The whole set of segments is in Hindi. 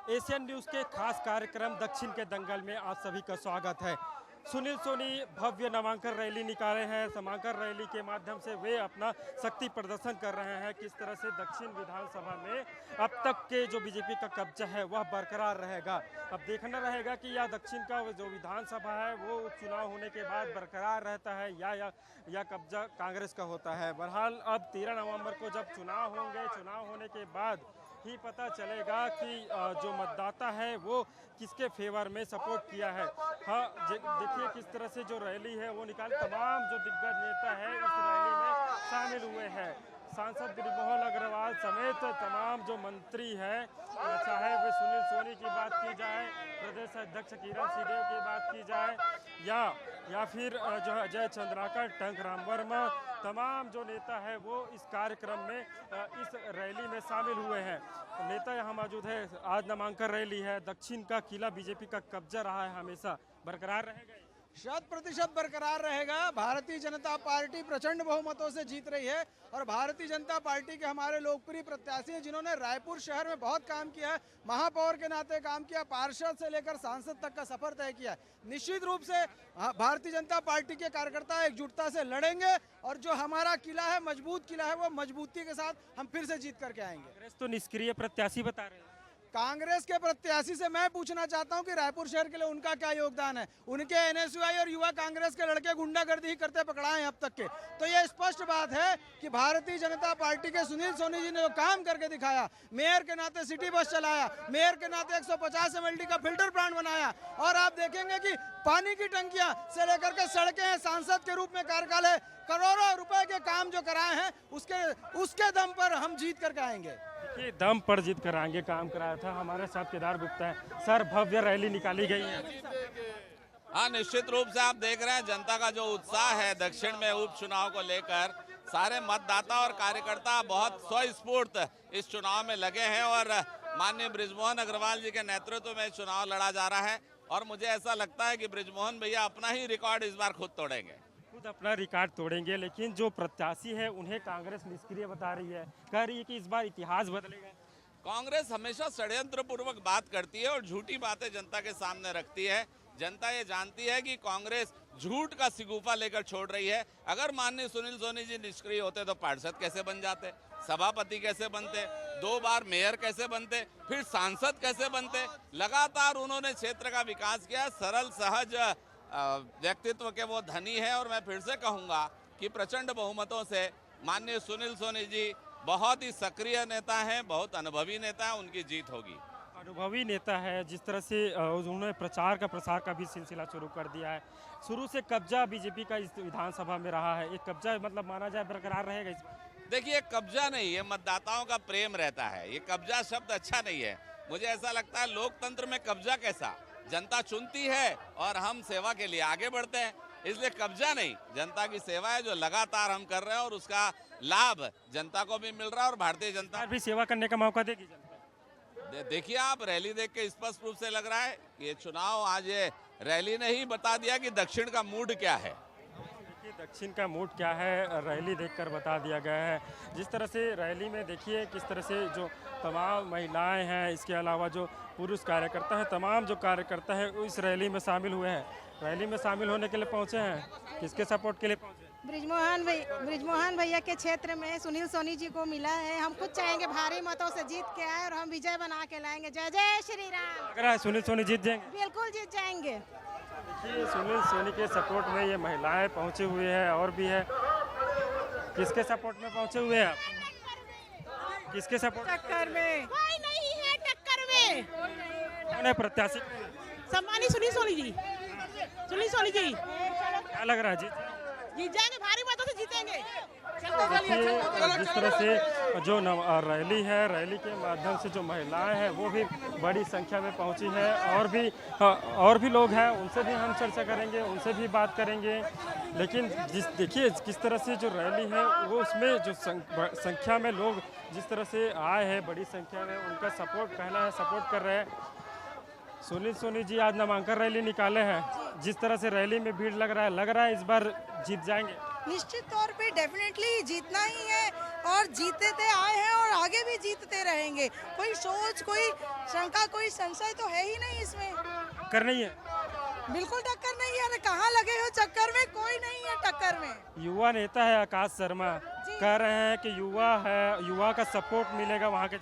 एशियन न्यूज़ के खास कार्यक्रम दक्षिण के दंगल में आप सभी का स्वागत है। सुनील सोनी भव्य नामांकन रैली निकाले हैं। नामांकन रैली के माध्यम से वे अपना शक्ति प्रदर्शन कर रहे हैं। किस तरह से दक्षिण विधानसभा में अब तक के जो बीजेपी का कब्जा है वह बरकरार रहेगा। अब देखना रहेगा कि यह दक्षिण का जो विधानसभा है वो चुनाव होने के बाद बरकरार रहता है या कब्जा कांग्रेस का होता है। बहरहाल अब 13 नवंबर को जब चुनाव होंगे, चुनाव होने के बाद ही पता चलेगा कि जो मतदाता है वो किसके फेवर में सपोर्ट किया है। हाँ, देखिए किस तरह से जो रैली है वो निकाल, तमाम जो दिग्गज नेता है इस रैली में शामिल हुए हैं। सांसद बृजमोहन अग्रवाल समेत तमाम जो मंत्री हैं, चाहे वे सुनील सोनी की बात की जाए, प्रदेश अध्यक्ष किरण सिंहदेव की बात की जाए या फिर जो अजय चंद्राकर, टंकराम वर्मा, तमाम जो नेता है वो इस कार्यक्रम में इस रैली में शामिल हुए हैं। नेता यहाँ मौजूद है। आज नामांकन रैली है। दक्षिण का किला बीजेपी का कब्जा रहा है, हमेशा बरकरार रहेगा, 100% बरकरार रहेगा। भारतीय जनता पार्टी प्रचंड बहुमतों से जीत रही है और भारतीय जनता पार्टी के हमारे लोकप्रिय प्रत्याशी हैं जिन्होंने रायपुर शहर में बहुत काम किया है, महापौर के नाते काम किया, पार्षद से लेकर सांसद तक का सफर तय किया है। निश्चित रूप से भारतीय जनता पार्टी के कार्यकर्ता एकजुटता से लड़ेंगे और जो हमारा किला है, मजबूत किला है, वो मजबूती के साथ हम फिर से जीत करके आएंगे। कांग्रेस तो निष्क्रिय प्रत्याशी बता रहे हैं। कांग्रेस के प्रत्याशी से मैं पूछना चाहता हूं कि रायपुर शहर के लिए उनका क्या योगदान है। उनके एनएसयूआई और युवा कांग्रेस के लड़के गुंडागर्दी ही करते पकड़ाए हैं अब तक के। तो ये स्पष्ट बात है कि भारतीय जनता पार्टी के सुनील सोनी जी ने जो काम करके दिखाया, मेयर के नाते सिटी बस चलाया, मेयर के नाते 150 एमएलडी का फिल्टर प्लांट बनाया, और आप देखेंगे कि पानी की टंकियां से लेकर के सड़कें हैं, सांसद के रूप में कार्यकाल, करोड़ों रुपए के काम जो कराए हैं उसके दम पर हम जीत करके आएंगे। देखिए, दम पर जीत कर आएंगे, काम कराया था। हमारे साथ केदार गुप्ता है। सर, भव्य रैली निकाली गई है। हाँ, निश्चित रूप से आप देख रहे हैं जनता का जो उत्साह है दक्षिण में उपचुनाव को लेकर। सारे मतदाता और कार्यकर्ता बहुत स्वस्फूर्त इस चुनाव में लगे हैं और माननीय बृजमोहन अग्रवाल जी के नेतृत्व में चुनाव लड़ा जा रहा है और मुझे ऐसा लगता है कि बृजमोहन भैया अपना ही रिकॉर्ड इस बार खुद तोड़ेंगे। खुद अपना रिकॉर्ड तोड़ेंगे, लेकिन जो प्रत्याशी है उन्हें कांग्रेस निष्क्रिय बता रही है, कह रही है कि इस बार इतिहास बदलेगा। कांग्रेस हमेशा षड्यंत्र पूर्वक बात करती है और झूठी बातें जनता के सामने रखती है। जनता ये जानती है कि कांग्रेस झूठ का सिगुफा लेकर छोड़ रही है। अगर माननीय सुनील सोनी जी निष्क्रिय होते तो पार्षद कैसे बन जाते, सभापति कैसे बनते, 2 बार मेयर कैसे बनते, फिर सांसद कैसे बनते। लगातार उन्होंने क्षेत्र का विकास किया। सरल सहज व्यक्तित्व के वो धनी है और मैं फिर से कहूंगा कि प्रचंड बहुमतों से माननीय सुनील सोनी जी बहुत ही सक्रिय नेता हैं, बहुत अनुभवी नेता हैं, उनकी जीत होगी। अनुभवी नेता है। जिस तरह से उन्होंने प्रचार का प्रसार का भी सिलसिला शुरू कर दिया है। शुरू से कब्जा बीजेपी का इस विधानसभा में रहा है। एक कब्जा मतलब माना जाए बरकरार रहेगा इसमें। देखिए, कब्जा नहीं है, मतदाताओं का प्रेम रहता है। ये कब्जा शब्द अच्छा नहीं है। मुझे ऐसा लगता है लोकतंत्र में कब्जा कैसा, जनता चुनती है और हम सेवा के लिए आगे बढ़ते हैं, इसलिए कब्जा नहीं, जनता की सेवा है जो लगातार हम कर रहे हैं और उसका लाभ जनता को भी मिल रहा है और भारतीय जनता भी सेवा करने का मौका देगी जनता। देखिए, आप रैली देख के स्पष्ट रूप से लग रहा है कि ये चुनाव, आज ये रैली ने ही बता दिया कि दक्षिण का मूड क्या है। दक्षिण का मूड क्या है, रैली देखकर बता दिया गया है। जिस तरह से रैली में देखिए किस तरह से जो तमाम महिलाएं हैं, इसके अलावा जो पुरुष कार्यकर्ता हैं, तमाम जो कार्यकर्ता है वो इस रैली में शामिल हुए हैं। रैली में शामिल होने के लिए पहुंचे हैं। किसके सपोर्ट के लिए पहुंचे? बृजमोहन भैया के क्षेत्र में सुनील सोनी जी को मिला है। हम खुद चाहेंगे भारी मतों से जीत के आए और हम विजय बना के लाएंगे। जय जय श्री राम। लग रहा है सुनील सोनी जीत जाएंगे? बिल्कुल जीत जाएंगे। देखिए, सुनील सोनी के सपोर्ट में ये महिलाएं पहुंचे हुए हैं और भी है। किसके सपोर्ट में पहुंचे हुए हैं आप? किसके सपोर्ट? टक्कर में कोई नहीं है, टक्कर में कौन है प्रत्याशी? सम्मानित सुनील सोनी जी। सुनील सोनी जी क्या लग रहा है जीत जाएंगे, भारी मतों से जीतेंगे। देखिए, जिस तरह से जो रैली है, रैली के माध्यम से जो महिलाएं हैं वो भी बड़ी संख्या में पहुंची है और भी लोग हैं, उनसे भी हम चर्चा करेंगे, उनसे भी बात करेंगे। लेकिन देखिए किस तरह से जो रैली है वो उसमें जो संख्या में लोग जिस तरह से आए हैं, बड़ी संख्या में उनका सपोर्ट पहला है, सपोर्ट कर रहे हैं। सुनील सोनी जी आज नामांकन रैली निकाले हैं। जिस तरह से रैली में भीड़ लग रहा है इस बार जीत जाएंगे। निश्चित तौर पे डेफिनेटली जीतना ही है और जीतते आए हैं और और आगे भी जीतते रहेंगे। कोई सोच, कोई शंका, कोई संशय तो है ही नहीं इसमें। कर नहीं है। बिल्कुल टक्कर नहीं है। अरे कहाँ लगे हो चक्कर में? कोई नहीं है टक्कर में। युवा नेता है आकाश शर्मा, कह रहे हैं कि युवा है, युवा का सपोर्ट मिलेगा वहाँ के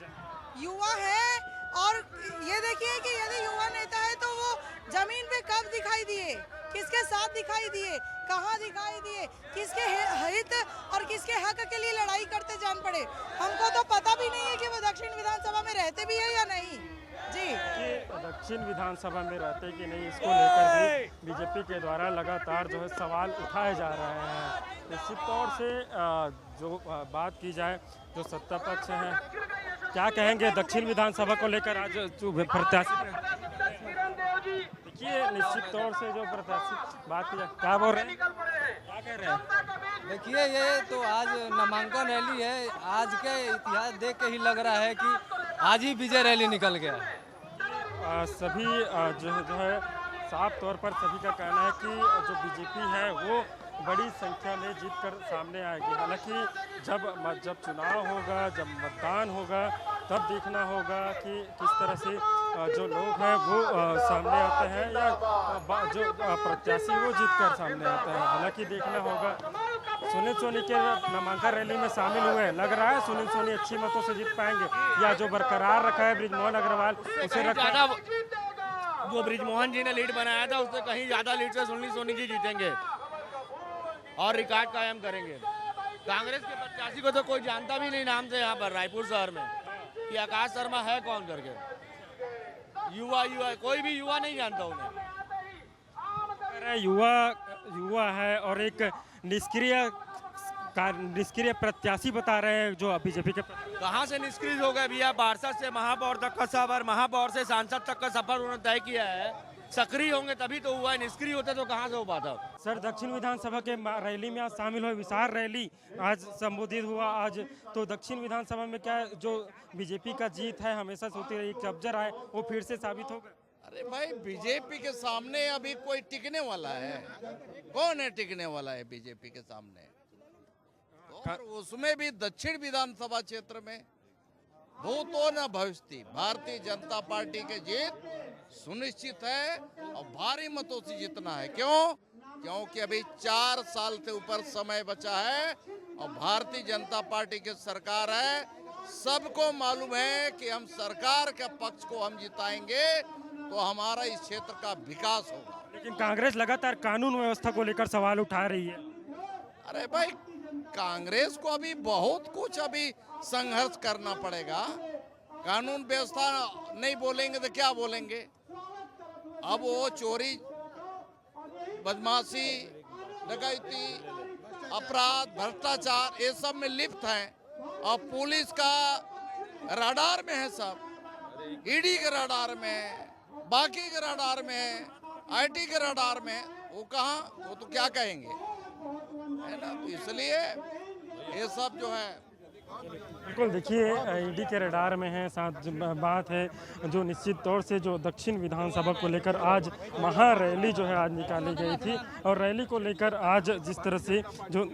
युवा है और ये देखिए कि यदि युवा नेता है तो वो जमीन पे कब दिखाई दिए, किसके साथ दिखाई दिए, कहाँ दिखाई दिए, किसके हित और किसके हक के लिए लड़ाई करते जान पड़े। हमको तो पता भी नहीं है कि वो दक्षिण विधानसभा में रहते भी है या नहीं। जी, कि दक्षिण विधानसभा में रहते कि नहीं, इसको लेकर भी बीजेपी के द्वारा लगातार जो है सवाल उठाए जा रहे हैं। निश्चित तौर से जो बात की जाए जो सत्ता पक्ष है, क्या कहेंगे दक्षिण विधानसभा को लेकर आज जो प्रत्याशी, देखिए निश्चित तौर से जो प्रत्याशी बात की जाए, क्या बोल रहे हैं, क्या कह रहे हैं? देखिए ये तो आज नामांकन रैली है, आज के इतिहास देख के ही लग रहा है कि आज ही विजय रैली निकल गया। सभी जो है साफ तौर पर सभी का कहना है कि जो बीजेपी है वो बड़ी संख्या में जीत कर सामने आएगी। हालांकि जब चुनाव होगा, जब मतदान होगा, तब देखना होगा कि किस तरह से जो लोग हैं वो सामने आते हैं या जो प्रत्याशी वो जीत कर सामने आते हैं। हालांकि देखना होगा। सुनील सोनी के नामांकन रैली में शामिल हुए, लग रहा है सुनील सोनी अच्छी मतों से जीत पाएंगे या जो बरकरार रखा है ब्रिजमोहन अग्रवाल उसे रखा, जो ब्रिजमोहन जी ने लीड बनाया था उससे कहीं ज्यादा लीड से सुनील सोनी जी जीतेंगे और रिकॉर्ड कायम करेंगे। कांग्रेस के प्रत्याशी को तो कोई जानता भी नहीं नाम से यहाँ पर रायपुर शहर में कि आकाश शर्मा है कौन करके। युवा कोई भी युवा नहीं जानता उन्हें। युवा है और एक निष्क्रिय प्रत्याशी बता रहे हैं जो बीजेपी के। कहाँ से निष्क्रिय हो गए भैया? पार्षद से महापौर तक का सफर, महापौर से सांसद तक का सफर उन्होंने तय किया है। सक्रिय होंगे तभी तो हुआ है, निष्क्रिय होते तो कहाँ से हो पाता। सर दक्षिण विधानसभा के रैली में आज शामिल हुए, विशाल रैली आज संबोधित हुआ आज, तो दक्षिण विधानसभा में क्या जो बीजेपी का जीत है हमेशा से होती रही, कब्जा रहा है, वो फिर से साबित होगा? अरे भाई बीजेपी के सामने अभी कोई टिकने वाला है? कौन है टिकने वाला है बीजेपी के सामने? और उसमें भी दक्षिण विधानसभा क्षेत्र में भूतो न भविष्यति भारतीय जनता पार्टी के जीत सुनिश्चित है और भारी मतों से जीतना है। क्यों? क्योंकि अभी 4 साल से ऊपर समय बचा है और भारतीय जनता पार्टी की सरकार है। सबको मालूम है कि हम सरकार के पक्ष को हम जिताएंगे तो हमारा इस क्षेत्र का विकास होगा। लेकिन कांग्रेस लगातार कानून व्यवस्था को लेकर सवाल उठा रही है। अरे भाई कांग्रेस को अभी बहुत कुछ अभी संघर्ष करना पड़ेगा। कानून व्यवस्था नहीं बोलेंगे तो क्या बोलेंगे? अब वो चोरी, बदमाशी, डकैती, अपराध, भ्रष्टाचार ये सब में लिप्त हैं और पुलिस का रडार में है सब, ईडी के रडार में, बाकी के रडार में, आईटी के रडार में। वो कहाँ, वो तो क्या कहेंगे, है ना? तो इसलिए ये सब जो है बिल्कुल देखिए ईडी के रडार में है। साथ बात है जो निश्चित तौर से जो दक्षिण विधानसभा को लेकर आज महा रैली जो है आज निकाली गई थी और रैली को लेकर आज जिस तरह से जो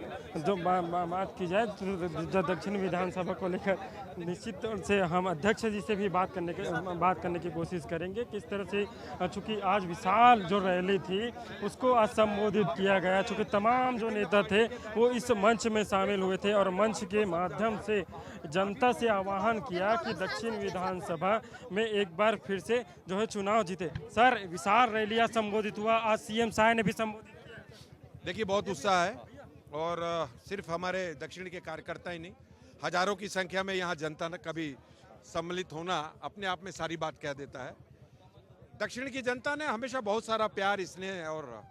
बात की जाए जो दक्षिण विधानसभा को लेकर निश्चित तौर से हम अध्यक्ष जी से भी बात करने की कोशिश करेंगे किस तरह से, चूँकि आज विशाल जो रैली थी उसको आज संबोधित किया गया। चूँकि तमाम जो नेता थे वो इस मंच में शामिल हुए थे और मंच के माध्यम से जनता से आह्वान किया कि दक्षिण विधानसभा में एक बार फिर से जो है चुनाव जीते। सर विशाल रैली आज संबोधित हुआ, आज सीएम साहब ने भी संबोधित किया। देखिए बहुत उत्साह है और सिर्फ हमारे दक्षिण के कार्यकर्ता ही नहीं, हजारों की संख्या में यहाँ जनता ने कभी सम्मिलित होना अपने आप में सारी बात कह देता है। दक्षिण की जनता ने हमेशा बहुत सारा प्यार, स्नेह और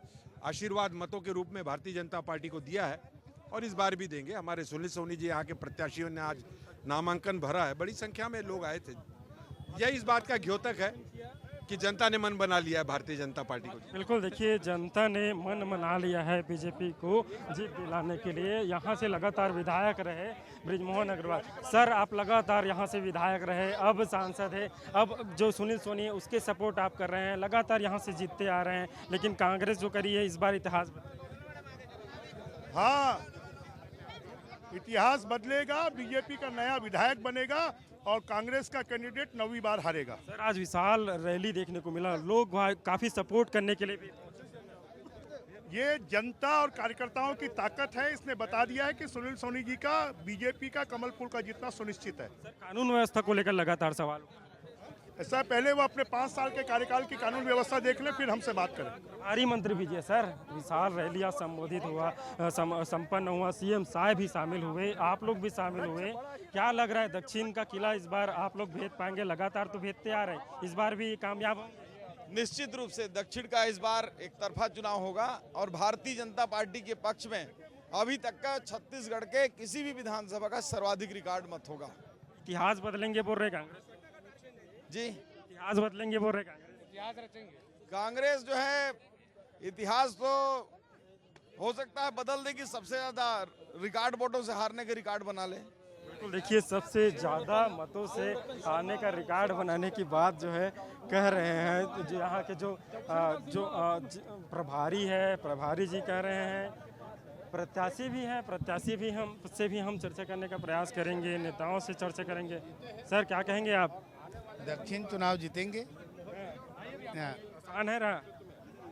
आशीर्वाद मतों के रूप में भारतीय जनता पार्टी को दिया है और इस बार भी देंगे। हमारे सुनील सोनी जी यहाँ के प्रत्याशियों ने आज नामांकन भरा है, बड़ी संख्या में लोग आए थे। यह इस बात का द्योतक है कि जनता ने मन बना लिया है भारतीय जनता पार्टी को। बिल्कुल देखिए जनता ने मन बना लिया है बीजेपी को जीत दिलाने के लिए। यहाँ से लगातार विधायक रहे ब्रिजमोहन अग्रवाल, सर आप लगातार यहाँ से विधायक रहे, अब सांसद है, अब जो सुनील सोनी है उसके सपोर्ट आप कर रहे हैं, लगातार यहाँ से जीतते आ रहे हैं, लेकिन कांग्रेस जो करी है इस बार इतिहास। हाँ इतिहास बदलेगा, बीजेपी का नया विधायक बनेगा और कांग्रेस का कैंडिडेट 9वीं बार हारेगा। सर आज विशाल रैली देखने को मिला, लोग वहाँ काफ़ी सपोर्ट करने के लिए भी। ये जनता और कार्यकर्ताओं की ताकत है। इसने बता दिया है कि सुनील सोनी जी का बीजेपी का कमल पुल का जीतना सुनिश्चित है। सर कानून व्यवस्था को लेकर लगातार सवाल, ऐसा पहले वो अपने 5 साल के कार्यकाल की कानून व्यवस्था देख लें, फिर हमसे बात करें। प्रभारी मंत्री भी है सर, विशाल रैली आज संबोधित हुआ, संपन्न हुआ, सीएम साहब भी शामिल हुए, आप लोग भी शामिल हुए। क्या लग रहा है दक्षिण का किला इस बार आप लोग भेद पाएंगे? लगातार तो भेदते आ रहे हैं, इस बार भी कामयाब होंगे? निश्चित रूप से दक्षिण का इस बार एक तरफा चुनाव होगा और भारतीय जनता पार्टी के पक्ष में अभी तक का छत्तीसगढ़ के किसी भी विधानसभा का सर्वाधिक रिकॉर्ड मत होगा। इतिहास बदलेंगे बोल रहे कांग्रेस जी, इतिहास बदलेंगे बोल रहे कांग्रेस, इतिहास रचेंगे कांग्रेस जो है इतिहास तो हो सकता है बदल देगी, सबसे ज्यादा रिकॉर्ड वोटों से हारने के रिकॉर्ड बना ले। बिल्कुल, देखिए सबसे ज़्यादा मतों से आने का रिकॉर्ड बनाने की बात जो है कह रहे हैं, जो यहाँ के जो प्रभारी जी कह रहे हैं, प्रत्याशी भी हैं, प्रत्याशी भी हम चर्चा करने का प्रयास करेंगे, नेताओं से चर्चा करेंगे। सर क्या कहेंगे आप? दक्षिण चुनाव जीतेंगे। आसान है रहा?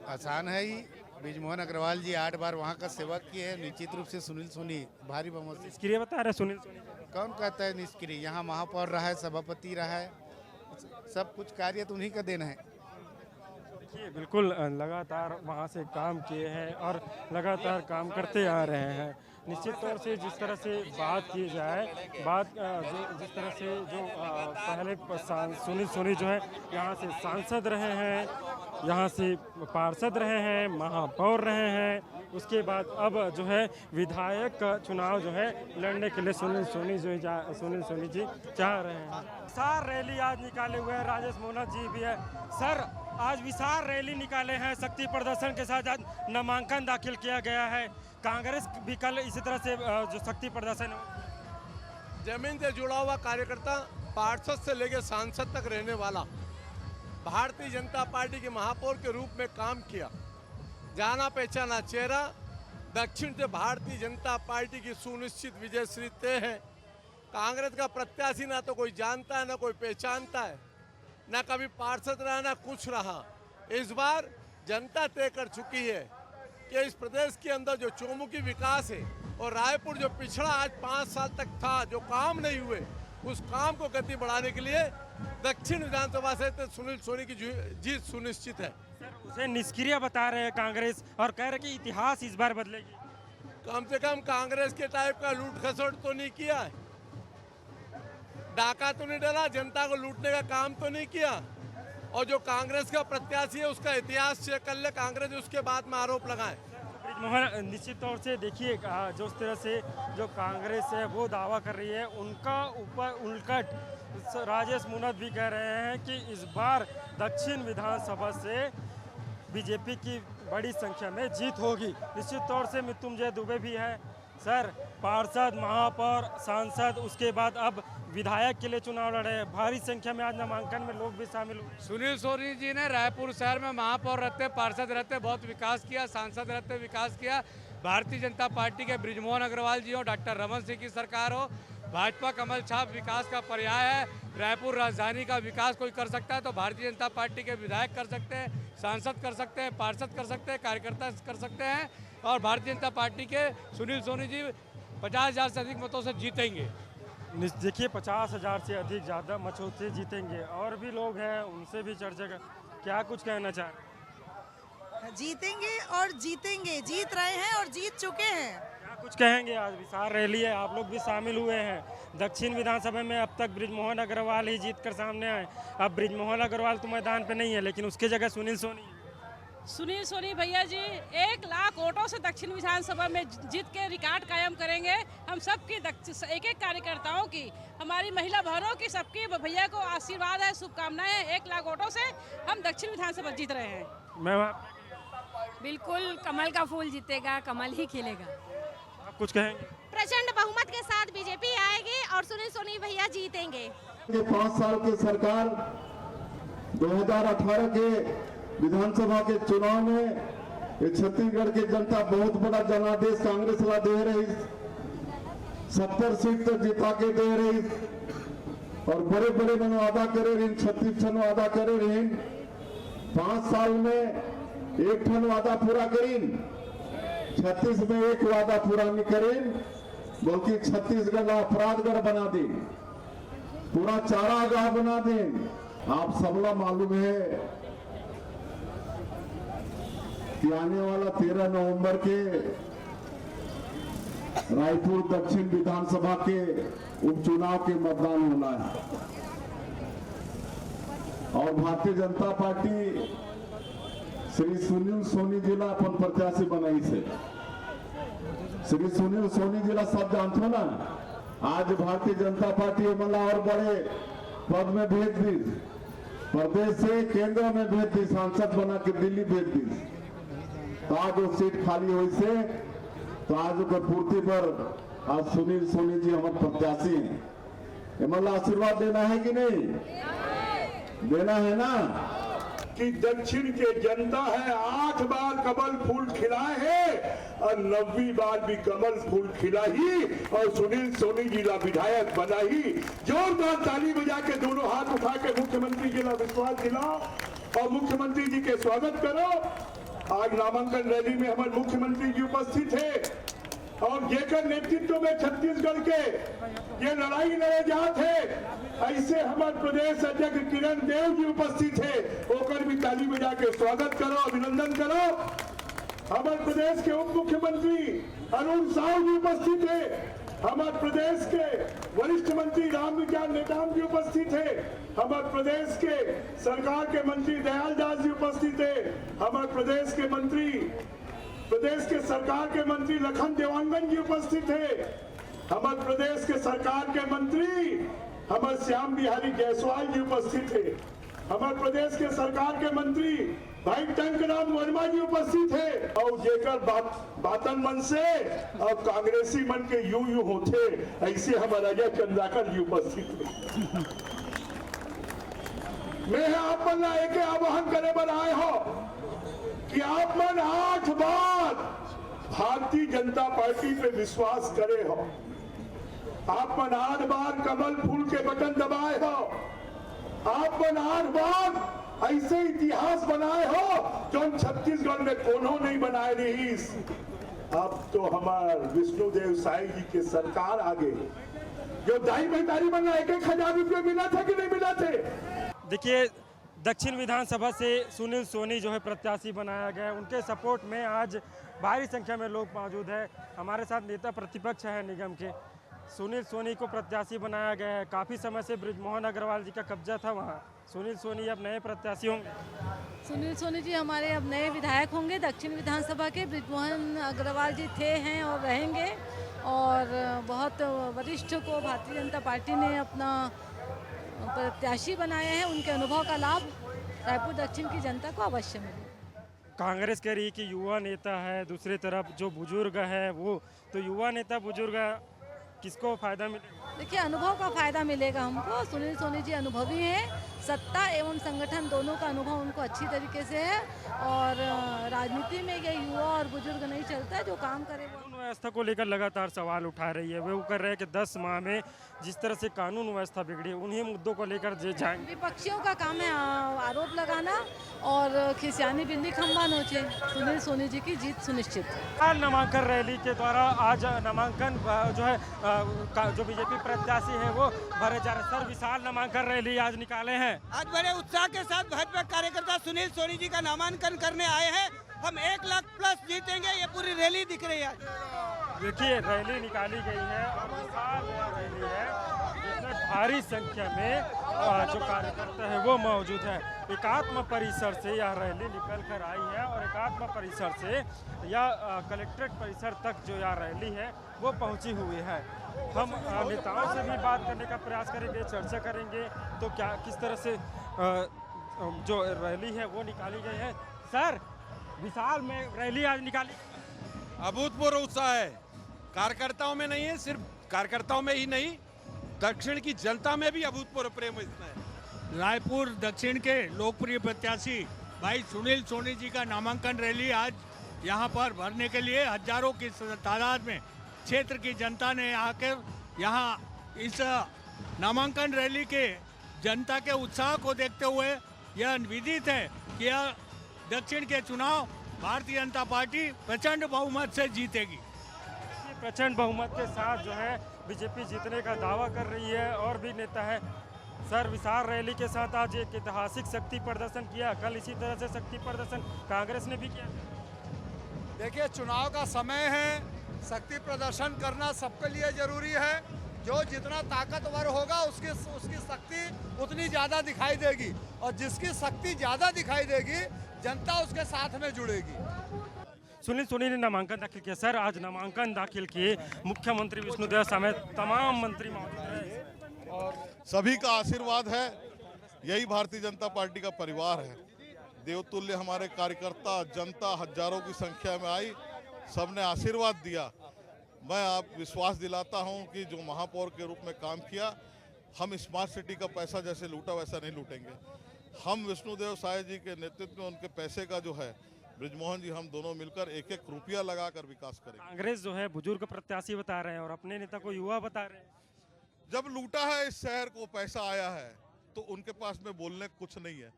आसान है ही। ब्रिजमोहन अग्रवाल जी 8 बार वहाँ का सेवा किए हैं। निश्चित रूप से सुनील सोनी भारी बहुमत से। निष्क्रिय बता रहे सुनील सोनी? कौन कहता है निष्क्रिय? यहाँ महापौर रहा है, सभापति रहा है, सब कुछ कार्य तो उन्हीं का देना है। देखिए बिल्कुल लगातार वहाँ से काम किए हैं और लगातार काम करते आ रहे हैं। निश्चित तौर से जिस तरह से बात की जाए, जिस तरह से जो पहले सुनील सोनी जो है यहाँ से सांसद रहे हैं, यहाँ से पार्षद रहे हैं, महापौर रहे हैं, उसके बाद अब जो है विधायक का चुनाव जो है लड़ने के लिए सुनील सोनी जी चाह रहे हैं। विशाल रैली आज निकाले हुए हैं, राजेश मोहन जी भी है। सर आज विशाल रैली निकाले हैं, शक्ति प्रदर्शन के साथ आज नामांकन दाखिल किया गया है। कांग्रेस भी कल इसी तरह से जो शक्ति प्रदर्शन जमीन से जुड़ा हुआ कार्यकर्ता, पार्षद से लेकर सांसद तक रहने वाला, भारतीय जनता पार्टी के महापौर के रूप में काम किया, जाना पहचाना चेहरा, दक्षिण से भारतीय जनता पार्टी की सुनिश्चित विजय श्री तय है। कांग्रेस का प्रत्याशी ना तो कोई जानता है, ना कोई पहचानता है, ना कभी पार्षद रहा, ना कुछ रहा। इस बार जनता तय कर चुकी है कि इस प्रदेश के अंदर जो चौमुखी विकास है और रायपुर जो पिछड़ा आज 5 साल तक था, जो काम नहीं हुए, उस काम को गति बढ़ाने के लिए दक्षिण विधानसभा से तो सुनील सोनी की जीत सुनिश्चित है। उसे निष्क्रिय बता रहे हैं कांग्रेस और कह रहे कि इतिहास इस बार बदलेगी। कम से कम कांग्रेस के टाइप का लूट खसोट तो नहीं किया है, डाका तो नहीं डाला, जनता को लूटने का काम तो नहीं किया। और जो कांग्रेस का प्रत्याशी है उसका इतिहास चेक कर ले कांग्रेस, उसके बाद में आरोप लगाए। मोहन निश्चित तौर से देखिए जिस तरह से जो कांग्रेस है वो दावा कर रही है, उनका ऊपर उल्कट राजेश मुनत भी कह रहे हैं कि इस बार दक्षिण विधानसभा से बीजेपी की बड़ी संख्या में जीत होगी। निश्चित तौर से मृत्युंजय दुबे भी है। सर पार्षद, महापौर, सांसद, उसके बाद अब विधायक के लिए चुनाव लड़े, भारी संख्या में आज नामांकन में लोग भी शामिल हुए। सुनील सोनी जी ने रायपुर शहर में महापौर रहते, पार्षद रहते बहुत विकास किया, सांसद रहते विकास किया। भारतीय जनता पार्टी के ब्रिजमोहन अग्रवाल जी हो, डॉक्टर रमन सिंह की सरकार हो, भाजपा कमल छाप विकास का पर्याय है। रायपुर राजधानी का विकास कोई कर सकता है तो भारतीय जनता पार्टी के विधायक कर सकते हैं, सांसद कर सकते हैं, पार्षद कर सकते हैं, कार्यकर्ता कर सकते हैं। और भारतीय जनता पार्टी के सुनील सोनी जी 50,000 से अधिक मतों से जीतेंगे। देखिए 50,000 से अधिक ज़्यादा मतों से जीतेंगे। और भी लोग हैं, उनसे भी चर्चा कर, क्या कुछ कहना चाह रहे हैं? जीतेंगे और जीतेंगे, जीत रहे हैं और जीत चुके हैं। क्या कुछ कहेंगे? आज विशाल रैली है, आप लोग भी शामिल हुए हैं। दक्षिण विधानसभा में अब तक ब्रिजमोहन अग्रवाल ही जीत कर सामने आए। अब ब्रिजमोहन अग्रवाल तो मैदान पे नहीं है, लेकिन उसके जगह सुनील सोनी भैया जी 1 लाख वोटों से दक्षिण विधानसभा में जीत के रिकॉर्ड कायम करेंगे। हम सबकी एक एक कार्यकर्ताओं की, हमारी महिला बहनों की, सबकी भैया को आशीर्वाद है, शुभकामनाएं। 1 लाख वोटों से हम दक्षिण विधानसभा जीत रहे हैं। बिल्कुल कमल का फूल जीतेगा, कमल ही खिलेगा। आप कुछ कहेंगे? प्रचंड बहुमत के साथ बीजेपी आएगी और सुनील सोनी भैया जीतेंगे। 5 साल की सरकार 2018 के विधानसभा के चुनाव में छत्तीसगढ़ की जनता बहुत बड़ा जनादेश कांग्रेस ला दे रही। 70 सीट तक जिता के दे रही और बड़े बड़े मन वादा करे रही, 36 ठन वादा करे रही। 5 साल में 1 ठन वादा पूरा करीन, 36 में 1 वादा पूरा नहीं करीन, बल्कि छत्तीसगढ़ अपराधगढ़ बना दी, पूरा चारागाह बना दी। आप सबला मालूम है कि आने वाला 13 नवंबर के रायपुर दक्षिण विधानसभा के उपचुनाव के मतदान होना है और भारतीय जनता पार्टी श्री सुनील सोनी जिला अपन प्रत्याशी बनाई से। श्री सुनील सोनी जिला सब जानते हो ना। आज भारतीय जनता पार्टी मला और बड़े पद में भेज दी, प्रदेश से केंद्र में भेज दी, सांसद बना के दिल्ली भेज दी। तो आज वो सीट खाली हुई से, तो आज उसका पूर्ति पर आज सुनील सोनी जी हमारे प्रत्याशी हैं। मतलब आशीर्वाद देना है कि नहीं? देना है ना। कि दक्षिण के जनता है 8 बार कमल फूल खिलाए हैं और 9वीं बार भी कमल फूल खिला ही और सुनील सोनी जिला विधायक बना ही। जोरदार ताली बजा के दोनों हाथ उठा के मुख्यमंत्री जिला विश्वास दिलाओ और मुख्यमंत्री जी के स्वागत करो। आज नामांकन रैली में हमारे मुख्यमंत्री जी उपस्थित थे और जेकर नेतृत्व में छत्तीसगढ़ के ये लड़ाई लड़े जाते हैं। ऐसे हमारे प्रदेश अध्यक्ष किरण देव जी उपस्थित है, होकर भी ताली बजा के स्वागत करो, अभिनंदन करो। हमारे प्रदेश के उप मुख्यमंत्री अरुण साहू जी उपस्थित है, हमारे प्रदेश के वरिष्ठ मंत्री रामविचार नेताम जी उपस्थित है, हमारे प्रदेश के सरकार के मंत्री दयाल दास जी उपस्थित है, हमारे प्रदेश के मंत्री, प्रदेश के सरकार के मंत्री लखन देवांगन जी उपस्थित है, हमारे प्रदेश के सरकार के मंत्री हमारे श्याम बिहारी जायसवाल जी उपस्थित है, हमारे प्रदेश के सरकार के मंत्री भाई टंकराम वर्मा जी उपस्थित है और जेकर बातन मन से और कांग्रेसी मन के यू होते ऐसे हमारा अजय चंद्राकर जी उपस्थित है। मैं आप मन एक आह्वान करे पर आए हो कि आप मन 8 बार भारतीय जनता पार्टी पे विश्वास करे हो, आप मन 8 बार कमल फूल के बटन दबाए हो, आप मन 8 बार ऐसे इतिहास बनाए हो जो हम छत्तीसगढ़ में कोनो नहीं बनाए रही। अब तो हमारे विष्णुदेव साई जी के सरकार आगे जो दाई बेदारी बना 1,000 रुपये मिला था कि नहीं मिला थे। देखिए, दक्षिण विधानसभा से सुनील सोनी जो है प्रत्याशी बनाया गया, उनके सपोर्ट में आज भारी संख्या में लोग मौजूद है। हमारे साथ नेता प्रतिपक्ष है निगम के। सुनील सोनी को प्रत्याशी बनाया गया है। काफ़ी समय से बृजमोहन अग्रवाल जी का कब्जा था वहाँ। सुनील सोनी अब नए प्रत्याशी होंगे। सुनील सोनी जी हमारे अब नए विधायक होंगे दक्षिण विधानसभा के। बृजमोहन अग्रवाल जी थे, हैं और रहेंगे और बहुत वरिष्ठ को भारतीय जनता पार्टी ने अपना प्रत्याशी बनाया है। उनके अनुभव का लाभ रायपुर दक्षिण की जनता को अवश्य मिले। कांग्रेस कह रही है कि युवा नेता है, दूसरी तरफ जो बुजुर्ग है वो तो युवा नेता बुजुर्ग किसको फायदा मिलेगा? देखिए, अनुभव का फायदा मिलेगा हमको। सुनील सोनी जी अनुभवी हैं, सत्ता एवं संगठन दोनों का अनुभव उनको अच्छी तरीके से है और राजनीति में ये युवा और बुजुर्ग नहीं चलता है, जो काम करे वो। कानून व्यवस्था को लेकर लगातार सवाल उठा रही है। वो कर रहे हैं कि 10 माह में जिस तरह से कानून व्यवस्था बिगड़ी, उन्हीं मुद्दों को लेकर जाएंगे। विपक्षियों का काम है आरोप लगाना और खिसियानी बिंदी खंबा नोचे। सुनील सोनी जी की जीत सुनिश्चित है। नामांकन रैली के द्वारा आज नामांकन जो है जो बीजेपी प्रत्याशी है वो भरे जा रहे। सर, विशाल नामांकन रैली आज निकाले हैं। आज बड़े उत्साह के साथ भाजपा कार्यकर्ता सुनील सोनी जी का नामांकन करने आए हैं। हम 1 लाख प्लस जीतेंगे, ये पूरी रैली दिख रही है। देखिए, रैली निकाली गई है और विशाल रैली है जिसमें भारी संख्या में जो कार्यकर्ता है वो मौजूद है। एकात्म परिसर से यह रैली निकल कर आई है और एकात्म परिसर से या कलेक्ट्रेट परिसर तक जो यह रैली है वो पहुंची हुई है। हम नेताओं से भी बात करने का प्रयास करेंगे, चर्चा करेंगे तो क्या किस तरह से जो रैली है वो निकाली गई है। सर, विशाल में रैली आज निकाली, अभूतपूर्व उत्साह है। कार्यकर्ताओं में नहीं है, सिर्फ कार्यकर्ताओं में ही नहीं, दक्षिण की जनता में भी अभूतपूर्व प्रेम है। रायपुर दक्षिण के लोकप्रिय प्रत्याशी भाई सुनील सोनी जी का नामांकन रैली आज यहाँ पर भरने के लिए हजारों की तादाद में क्षेत्र की जनता ने आकर यहाँ इस नामांकन रैली के जनता के उत्साह को देखते हुए यह विदित है कि यह दक्षिण के चुनाव भारतीय जनता पार्टी प्रचंड बहुमत से जीतेगी। प्रचंड बहुमत के साथ जो है बीजेपी जीतने का दावा कर रही है। और भी नेता है सर, विशाल रैली के साथ आज एक ऐतिहासिक शक्ति प्रदर्शन किया, कल इसी तरह से शक्ति प्रदर्शन कांग्रेस ने भी किया। देखिए, चुनाव का समय है, शक्ति प्रदर्शन करना सबके लिए जरूरी है। जो जितना ताकतवर होगा उसकी शक्ति उतनी ज़्यादा दिखाई देगी, और जिसकी शक्ति ज़्यादा दिखाई देगी जनता उसके साथ में जुड़ेगी। सुनील सोनी ने नामांकन दाखिल किया। सर, आज नामांकन दाखिल किए, मुख्यमंत्री विष्णुदेव समेत तमाम मंत्री मौजूद हैं और सभी का आशीर्वाद है। यही भारतीय जनता पार्टी का परिवार है। देवतुल्य हमारे कार्यकर्ता, जनता हजारों की संख्या में आई, सबने आशीर्वाद दिया। मैं आप विश्वास दिलाता हूं कि जो महापौर के रूप में काम किया, हम स्मार्ट सिटी का पैसा जैसे लूटा वैसा नहीं लूटेंगे। हम विष्णुदेव साय जी के नेतृत्व में उनके पैसे का जो है, बृजमोहन जी हम दोनों मिलकर एक एक रुपया लगाकर विकास करेंगे। कांग्रेस जो है बुजुर्ग प्रत्याशी बता रहे हैं और अपने नेता को युवा बता रहे हैं। जब लूटा है इस शहर को, पैसा आया है, तो उनके पास में बोलने कुछ नहीं है,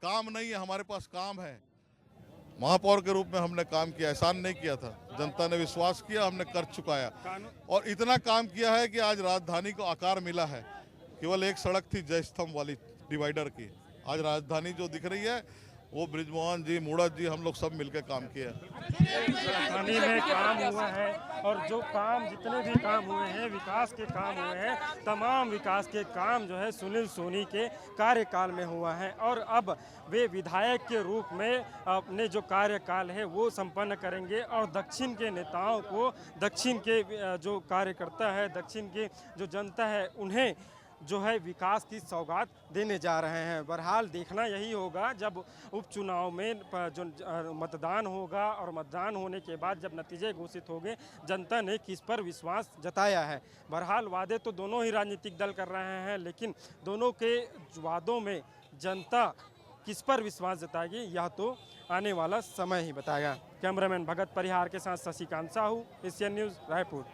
काम नहीं है। हमारे पास काम है। महापौर के रूप में हमने काम किया, एहसान नहीं किया था। जनता ने विश्वास किया, हमने कर चुकाया और इतना काम किया है कि आज राजधानी को आकार मिला है। केवल एक सड़क थी जय स्तंभ वाली डिवाइडर की, आज राजधानी जो दिख रही है वो बृजमोहन जी, मूढ़त जी, हम लोग सब मिलकर काम किया। राजधानी में काम हुआ है और जो काम, जितने भी काम हुए हैं, विकास के काम हुए हैं, तमाम विकास के काम जो है सुनील सोनी के कार्यकाल में हुआ है। और अब वे विधायक के रूप में अपने जो कार्यकाल है वो संपन्न करेंगे और दक्षिण के नेताओं को, दक्षिण के जो कार्यकर्ता है, दक्षिण की जो जनता है, उन्हें जो है विकास की सौगात देने जा रहे हैं। बहरहाल देखना यही होगा जब उपचुनाव में जो मतदान होगा और मतदान होने के बाद जब नतीजे घोषित होंगे, जनता ने किस पर विश्वास जताया है। बहरहाल वादे तो दोनों ही राजनीतिक दल कर रहे हैं, लेकिन दोनों के वादों में जनता किस पर विश्वास जताएगी यह तो आने वाला समय ही बताएगा। कैमरामैन भगत परिहार के साथ शशिकांत साहू, एशियन न्यूज़, रायपुर।